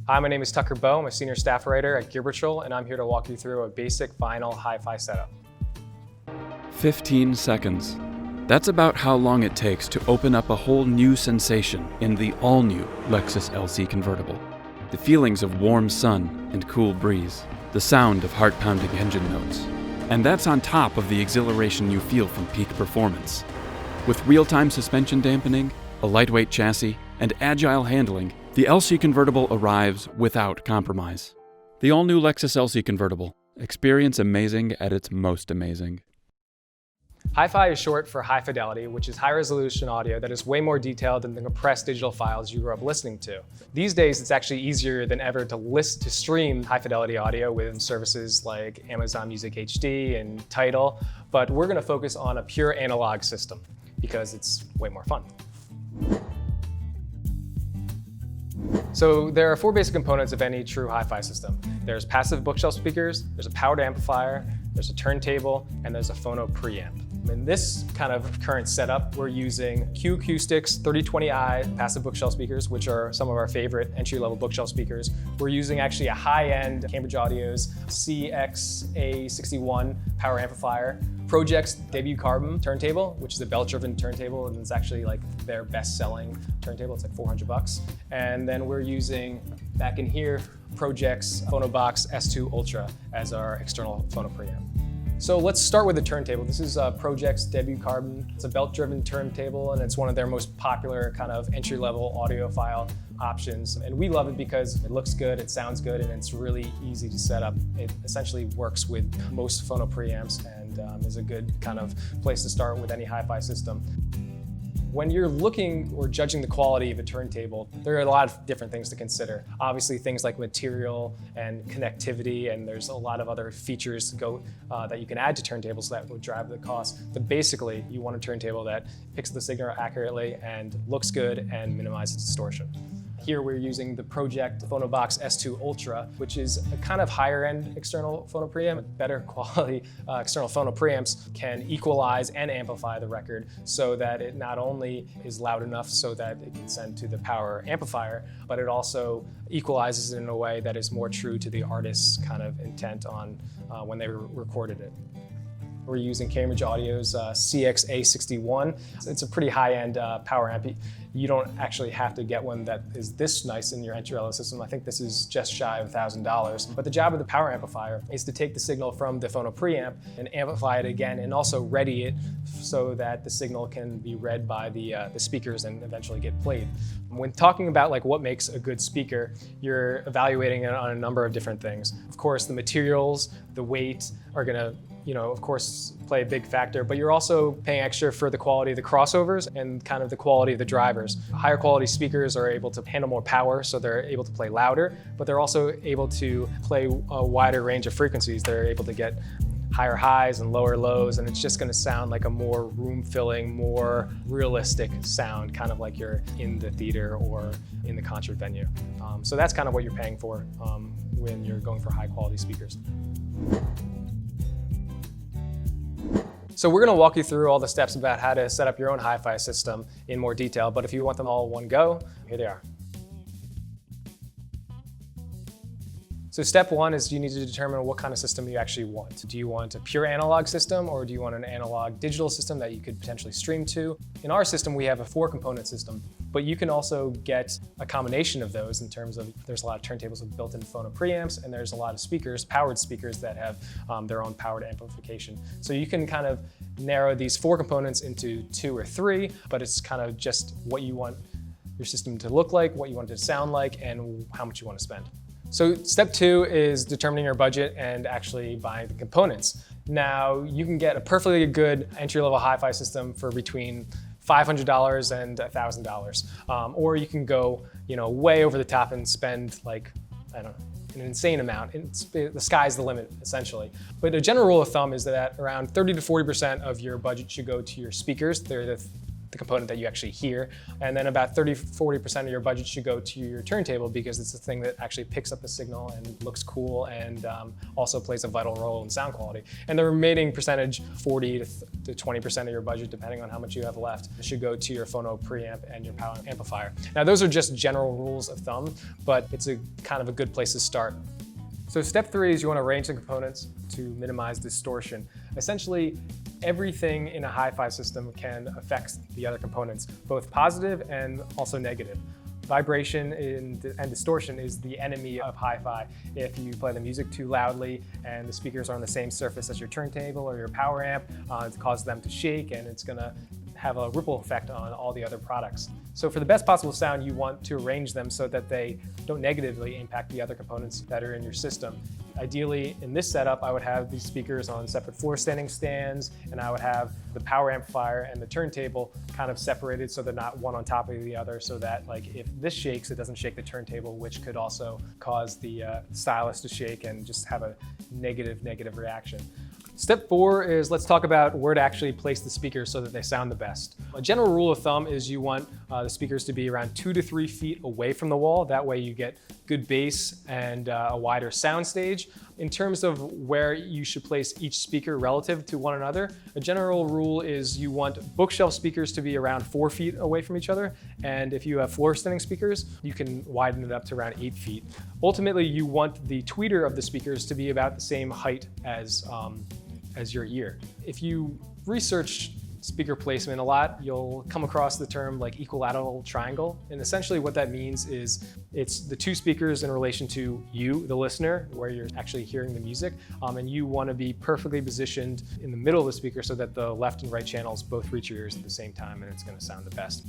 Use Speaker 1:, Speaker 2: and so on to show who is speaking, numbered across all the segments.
Speaker 1: Hi, my name is Tucker Bowe. I'm a senior staff writer at Gear Patrol, and I'm here to walk you through a basic vinyl hi-fi setup.
Speaker 2: 15 seconds. That's about how long it takes to open up a whole new sensation in the all-new Lexus LC convertible. The feelings of warm sun and cool breeze, the sound of heart-pounding engine notes. And that's on top of the exhilaration you feel from peak performance. With real-time suspension dampening, a lightweight chassis, and agile handling, the LC convertible arrives without compromise. The all-new Lexus LC convertible. Experience amazing at its most amazing.
Speaker 1: Hi-Fi is short for high fidelity, which is high-resolution audio that is way more detailed than the compressed digital files you grew up listening to. These days, it's actually easier than ever to stream high-fidelity audio with services like Amazon Music HD and Tidal, but we're going to focus on a pure analog system because it's way more fun. So there are four basic components of any true hi-fi system. There's passive bookshelf speakers, there's a powered amplifier, there's a turntable, and there's a phono preamp. In this kind of current setup, we're using Q Acoustics 3020i passive bookshelf speakers, which are some of our favorite entry-level bookshelf speakers. We're using actually a high-end Cambridge Audio's CX-A61 power amplifier, Project's debut carbon turntable, which is a belt-driven turntable, and it's actually like their best-selling turntable. It's like $400. And then we're using, back in here, Project's Phonobox S2 Ultra as our external phono preamp. So let's start with the turntable. This is Project's debut carbon. It's a belt-driven turntable, and it's one of their most popular kind of entry-level audiophile options. And we love it because it looks good, it sounds good, and it's really easy to set up. It essentially works with most phono preamps and is a good kind of place to start with any hi-fi system. When you're looking or judging the quality of a turntable, there are a lot of different things to consider. Obviously, things like material and connectivity, and there's a lot of other features that you can add to turntables that would drive the cost. But basically, you want a turntable that picks the signal accurately and looks good and minimizes distortion. Here we're using the Project Phonobox S2 Ultra, which is a kind of higher end external phono preamp. Better quality external phono preamps can equalize and amplify the record so that it not only is loud enough so that it can send to the power amplifier, but it also equalizes it in a way that is more true to the artist's kind of intent on when they recorded it. We're using Cambridge Audio's CX-A61. It's a pretty high-end power amp. You don't actually have to get one that is this nice in your entry-level system. I think this is just shy of $1,000. But the job of the power amplifier is to take the signal from the phono preamp and amplify it again, and also ready it so that the signal can be read by the speakers and eventually get played. When talking about like what makes a good speaker, you're evaluating it on a number of different things. Of course, the materials, the weight are gonna of course, play a big factor, but you're also paying extra for the quality of the crossovers and kind of the quality of the drivers. Higher quality speakers are able to handle more power, so they're able to play louder, but they're also able to play a wider range of frequencies. They're able to get higher highs and lower lows, and it's just gonna sound like a more room-filling, more realistic sound, kind of like you're in the theater or in the concert venue. So that's kind of what you're paying for when you're going for high-quality speakers. So we're going to walk you through all the steps about how to set up your own hi-fi system in more detail, but if you want them all in one go, here they are. So step one is you need to determine what kind of system you actually want. Do you want a pure analog system, or do you want an analog digital system that you could potentially stream to? In our system, we have a 4-component system, but you can also get a combination of those in terms of there's a lot of turntables with built-in phono preamps, and there's a lot of speakers, powered speakers that have their own powered amplification. So you can kind of narrow these 4 components into 2 or 3, but it's kind of just what you want your system to look like, what you want it to sound like, and how much you want to spend. So step 2 is determining your budget and actually buying the components. Now, you can get a perfectly good entry-level hi-fi system for between $500 and $1,000. Or you can go way over the top and spend like, I don't know, an insane amount. The sky's the limit, essentially. But a general rule of thumb is that around 30 to 40% of your budget should go to your speakers. They're the the component that you actually hear. And then about 30–40% of your budget should go to your turntable because it's the thing that actually picks up the signal and looks cool and also plays a vital role in sound quality. And the remaining percentage, 40–20% of your budget, depending on how much you have left, should go to your phono preamp and your power amplifier. Now those are just general rules of thumb, but it's a kind of a good place to start. So step 3 is you want to arrange the components to minimize distortion. Essentially, everything in a hi-fi system can affect the other components, both positive and also negative. Vibration and distortion is the enemy of hi-fi. If you play the music too loudly and the speakers are on the same surface as your turntable or your power amp, it causes them to shake and it's going to have a ripple effect on all the other products. So for the best possible sound, you want to arrange them so that they don't negatively impact the other components that are in your system. Ideally, in this setup, I would have these speakers on separate floor standing stands, and I would have the power amplifier and the turntable kind of separated so they're not one on top of the other, so that like if this shakes, it doesn't shake the turntable, which could also cause the stylus to shake and just have a negative reaction. Step 4 is let's talk about where to actually place the speakers so that they sound the best. A general rule of thumb is you want the speakers to be around 2 to 3 feet away from the wall. That way you get good bass and a wider sound stage. In terms of where you should place each speaker relative to one another, a general rule is you want bookshelf speakers to be around 4 feet away from each other. And if you have floor standing speakers, you can widen it up to around 8 feet. Ultimately, you want the tweeter of the speakers to be about the same height as your ear. If you research speaker placement a lot, you'll come across the term like equilateral triangle. And essentially what that means is it's the 2 speakers in relation to you, the listener, where you're actually hearing the music. And you want to be perfectly positioned in the middle of the speaker so that the left and right channels both reach your ears at the same time and it's going to sound the best.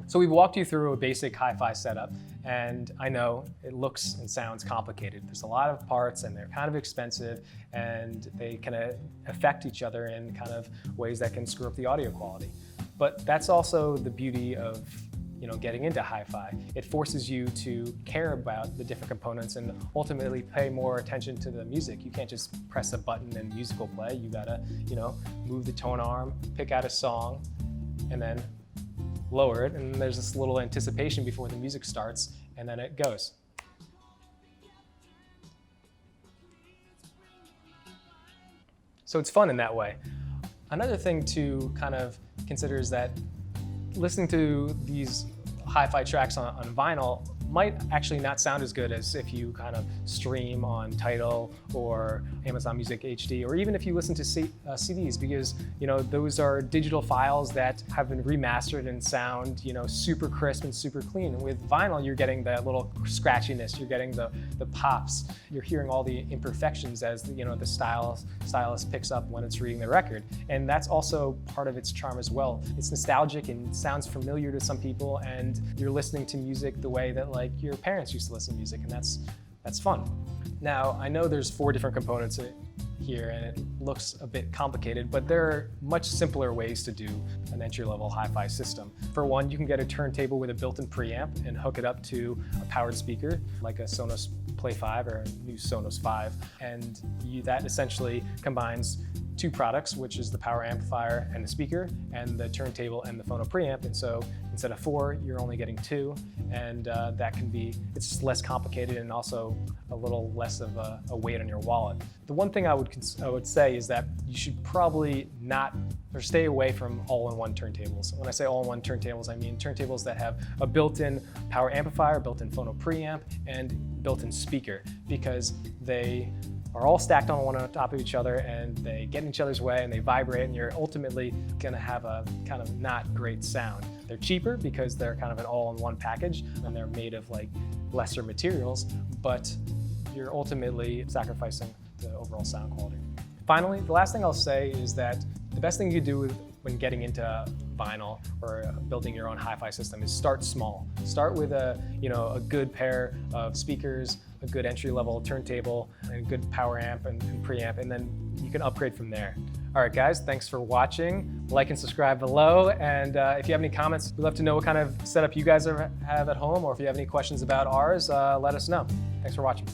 Speaker 1: So we've walked you through a basic hi-fi setup, and I know it looks and sounds complicated. There's a lot of parts and they're kind of expensive and they can affect each other in kind of ways that can screw up the audio quality. But that's also the beauty of getting into hi-fi. It forces you to care about the different components and ultimately pay more attention to the music. You can't just press a button and music will play. You gotta, move the tone arm, pick out a song, and then lower it, and there's this little anticipation before the music starts, and then it goes. So it's fun in that way. Another thing to kind of consider is that listening to these hi-fi tracks on vinyl might actually not sound as good as if you kind of stream on Tidal or Amazon Music HD, or even if you listen to CDs, because those are digital files that have been remastered and sound super crisp and super clean. With vinyl, you're getting that little scratchiness, you're getting the pops, you're hearing all the imperfections as the stylus picks up when it's reading the record, and that's also part of its charm as well. It's nostalgic and sounds familiar to some people, and you're listening to music the way that like your parents used to listen to music, and that's fun. Now, I know there's 4 different components here and it looks a bit complicated, but there are much simpler ways to do an entry-level hi-fi system. For one, you can get a turntable with a built-in preamp and hook it up to a powered speaker like a Sonos Play 5 or a new Sonos 5, and that essentially combines 2 products, which is the power amplifier and the speaker, and the turntable and the phono preamp. And so instead of 4, you're only getting 2, and it's just less complicated and also a little less of a weight on your wallet. The one thing I would say is that you should probably stay away from all-in-one turntables. When I say all-in-one turntables, I mean turntables that have a built-in power amplifier, built-in phono preamp, and built-in speaker, because they are all stacked on one on top of each other and they get in each other's way and they vibrate, and you're ultimately gonna have a kind of not great sound. They're cheaper because they're kind of an all-in-one package and they're made of like lesser materials, but you're ultimately sacrificing the overall sound quality. Finally, the last thing I'll say is that the best thing you do when getting into vinyl or building your own hi-fi system is start small. Start with a good pair of speakers, a good entry-level turntable, and a good power amp and preamp, and then you can upgrade from there. All right, guys, thanks for watching. Like and subscribe below, and if you have any comments, we'd love to know what kind of setup you guys have at home, or if you have any questions about ours, let us know. Thanks for watching.